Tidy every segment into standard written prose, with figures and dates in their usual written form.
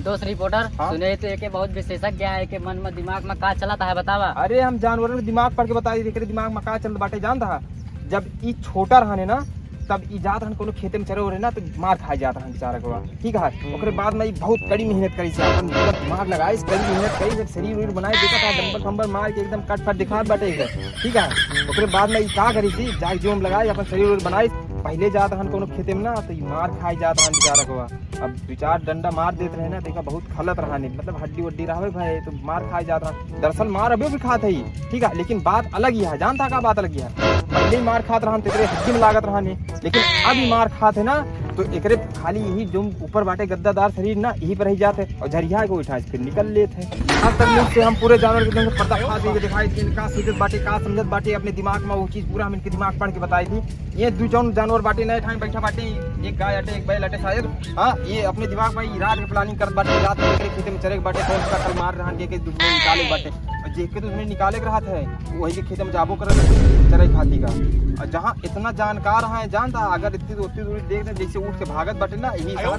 संतोष reporter. हाँ? सुने तो एक बहुत विशेषज्ञ है के मन में दिमाग में का चलता है बतावा। अरे हम जानवरों के दिमाग पढ़ के बता दी दिमाग में का चल बाटे जान रहा। जब ई छोटा रहने ना तब ई जात रहन कोनो खेते में चरे हो रहे ना तो मार खाए जाता रहन बेचारा को। ठीक है ओकरे बाद में ई बहुत कड़ी मेहनत करी से अपन मतलब दिमाग लगाई कड़ी मेहनत करी जब शरीर उरीर बनाए देखा था डंबल फंबल मार के एकदम कट फट दिखा बाटे है। ठीक है ओकरे बाद में ई का करी थी जाग जोम लगाई अपन शरीर उरीर बनाई पहले जात रहन कोनो खेते में ना तो ई मार खाए जाता रहन बेचारा को। अब दो चार डंडा मार देते रहे ना देखा बहुत खलत रहने मतलब हड्डी वड्डी रहे भाई तो मार खाए जाता रहा। दरअसल मार अभी भी खाते ही ठीक है लेकिन बात अलग ही है जानता का बात अलग ही है। पहले मार खात रहन तो एकरे हड्डी में लागत रहने लेकिन अब मार खाते ना तो एकरे खाली यही जो ऊपर बाटे गद्दादार शरीर ना यही पर ही जाते और झरिया को उठा फिर निकल लेते हैं। अब तक से हम पूरे जानवर के पर्दाफाश देके दिखाई थी इनका सीधत बाटे का समझत बाटे अपने दिमाग में वो चीज पूरा हम इनके दिमाग पढ़ के बताई थी। ये दो जौन जानवर बाटे नए ठान बैठा बाटे एक गाय अटे एक बैल अटे शायद। हाँ ये अपने दिमाग में रात के प्लानिंग कर बाटे रात में खेते में चरे बाटे कौन सा कल मार रहा के दुश्मन निकाले बाटे और जेके तो निकाले रहा था वही के खेते में जाबो कर चरे खाती का। और जहाँ इतना जानकार है जानता अगर इतनी दूरी देख रहे जैसे उठ के भागत बाटे ना यही निकल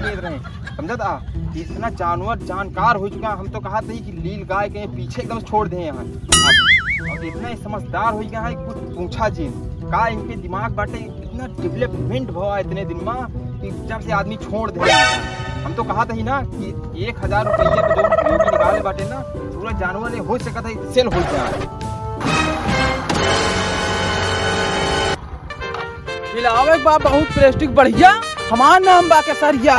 ले रहे हैं समझत आ इतना जानवर जानकार हो चुका। हम तो कहा था कि लील गाय के पीछे एकदम छोड़ दें यहाँ अब इतना समझदार हो गया है कुछ पूछा जी का इनके दिमाग बाटे इतना डेवलपमेंट हुआ इतने दिन में कि जब से आदमी छोड़ दे। हम तो कहा था ही ना कि 1000 रुपये पे जो योगी निकाले बाटे ना पूरा जानवर ने हो सका था सेल हो जाए। खिलावे बा बहुत प्रेस्टिक बढ़िया हमार नाम बा केसरिया।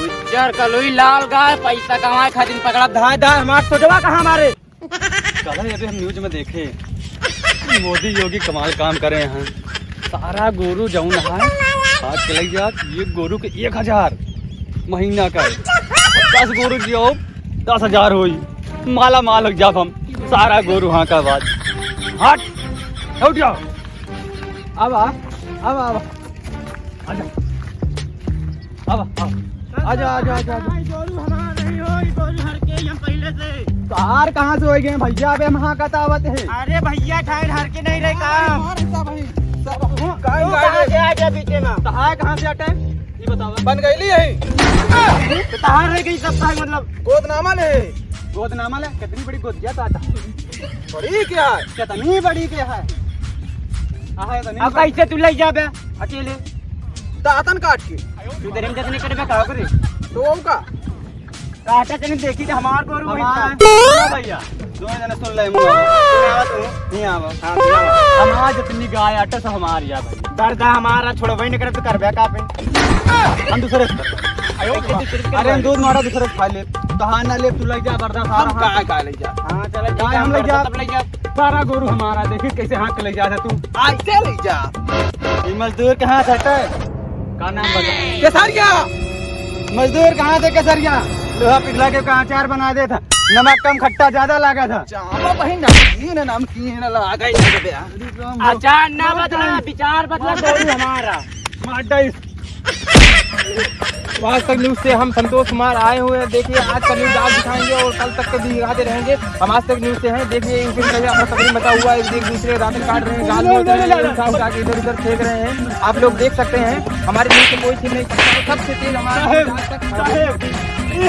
उज्जर कलोई लाल गाय पैसा कमाए खातिर पकड़ा धाय धाय हमार सोचवा कहाँ मारे। कल अभी हम न्यूज में देखे मोदी योगी कमाल काम करे हैं। सारा गोरू जौन है आज चले जात ये गोरू के 1000 महीना का 10 गोरू जियो 10,000 हुई माला माल लग जाब हम सारा गोरू हाँ का बात हट उठ जाओ अब आजा आजा आजा आजा कार कहाँ से हो गए भैया अबे हम का तावत है। अरे भैया ठार हर के नहीं रहे काम कहाँ से अटे ये बताओ बन गई यही तहार रह गई सब भाई मतलब गोदनामा ले गोदनामा ले कितनी बड़ी गोदिया ताता बड़ी क्या है कितनी बड़ी क्या है अब कैसे तू ले जाबे अकेले दातन काट के तू देर में जतने करबे का करे तो का काटा तने देखी त हमार गोरू भैया दो जने सुन ले मुंह नहीं आवा हमार जितनी गाय आटा से हमार या भाई दर्द हमारा छोड़बे नहीं करे तो करबे का पे हम दूसरे अरे हम दूध मारा दूसरे खा ले कहा ना ले तू लग जा बर्दा सारा का ले जा हां चल गाय हम ले जा तब ले जा सारा गोरू हमारा देखी कैसे हाथ ले जा तू आइसे ले जा ये मजदूर कहाँ से हटे का नाम बता केसरिया मजदूर कहाँ से केसरिया लोहा पिघला के कहाँ अचार बना दे था नमक कम खट्टा ज्यादा लगा था चावा बहिन नाम की न लगा गई बे अचार ना बदला विचार बदला गोरू हमारा माडा आज तक न्यूज से हम संतोष कुमार आए हुए हैं। देखिए आज का न्यूज आज दिखाएंगे और कल तक के भी दिखाते रहेंगे। हम आज तक न्यूज से हैं। देखिए अपना तकरीर बचा हुआ है एक दूसरे राशन काट रहे हैं गाल में उठा के इधर उधर फेंक रहे हैं। आप लोग देख सकते हैं हमारे न्यूज से कोई चीज नहीं सबसे तेज हमारा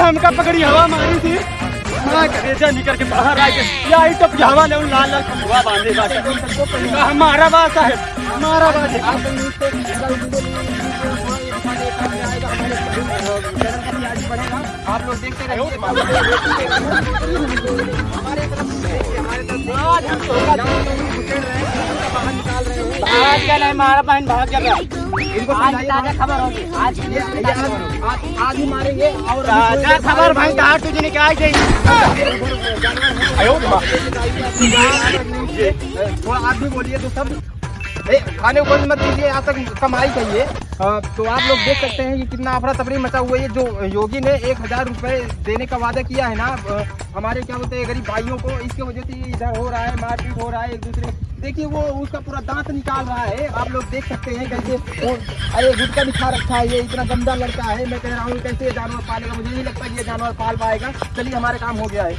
हमका पकड़ी हवा मारी थी निकल के बाहर आ गए या तो हवा ले लाल लाल खंभुआ बांधे बाटे हमारा बात है हमारा बात आप लोग देखते रहिए। आज क्या नहीं मारा बहन भाग गया इनको आज ताजा खबर होगी आज आज ही मारेंगे और ताजा खबर भाई कहा तुझे क्या आई थोड़ा आप भी बोलिए तो सब खाने को मत दीजिए आज तक कमाई चाहिए। तो आप लोग देख सकते हैं कि कितना अफरा तफरी मचा हुआ है। जो योगी ने 1000 रुपए देने का वादा किया है ना हमारे क्या बोलते हैं गरीब भाइयों को इसके वजह से इधर हो रहा है मारपीट हो रहा है एक दूसरे। देखिए वो उसका पूरा दांत निकाल रहा है आप लोग देख सकते हैं कैसे अरे गुटका दिखा रखा है। ये इतना गंदा लड़का है मैं कह रहा हूँ कैसे जानवर पालेगा मुझे नहीं लगता ये जानवर पाल पाएगा। चलिए हमारे काम हो गया है।